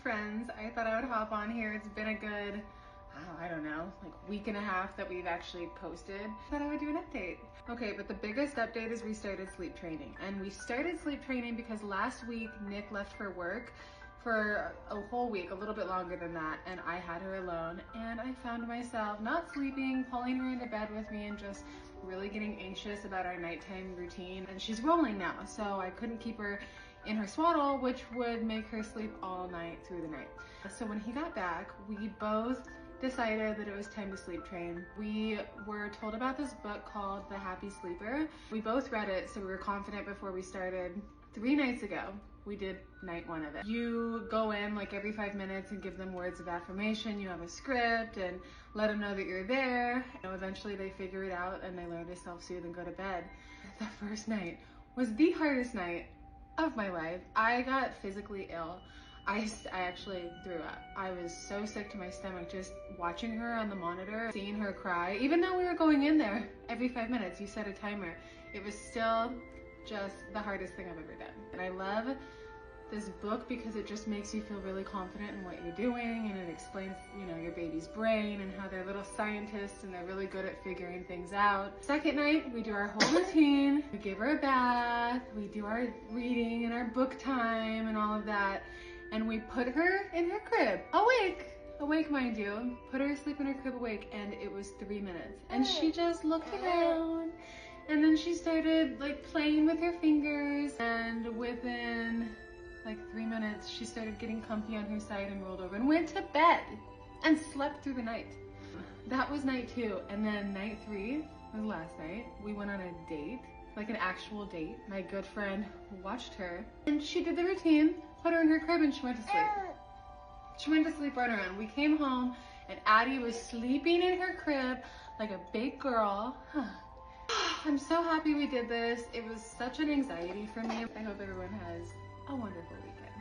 friends. I thought I would hop on here. It's been a good, I don't know, like week and a half that we've actually posted. I thought I would do an update. Okay, but the biggest update is we started sleep training. And we started sleep training because last week Nick left for work for a whole week, a little bit longer than that, and I had her alone, and I found myself not sleeping, pulling her into bed with me, and just really getting anxious about our nighttime routine. And she's rolling now, so I couldn't keep her in her swaddle, which would make her sleep all night through the night. So when he got back, we both decided that it was time to sleep train. We were told about this book called The Happy Sleeper. We both read it, so we were confident before we started. 3 nights ago, we did night 1 of it. You go in like every 5 minutes and give them words of affirmation. You have a script and let them know that you're there. Eventually they figure it out and they learn to self-soothe and go to bed. The first night was the hardest night of my life. I got physically ill. I actually threw up. I was so sick to my stomach just watching her on the monitor, seeing her cry. Even though we were going in there every 5 minutes, you set a timer. It was still just the hardest thing I've ever done. And I love this book because it just makes you feel really confident in what you're doing, and it explains, your baby's brain and how they're little scientists and they're really good at figuring things out. Second night, we do our whole routine. We give her a bath, we do our reading and our book time and all of that, and we put her in her crib, awake mind you, put her asleep in her crib awake, and it was 3 minutes. And she just looked around, and then she started like playing with her fingers, and within like 3 minutes, she started getting comfy on her side and rolled over and went to bed and slept through the night. That was night 2. And then night 3 was last night. We went on a date, like an actual date. My good friend watched her and she did the routine, put her in her crib, and she went to sleep. She went to sleep on her own. We came home and Addie was sleeping in her crib like a big girl. I'm so happy we did this. It was such an anxiety for me. I hope everyone has a wonderful weekend.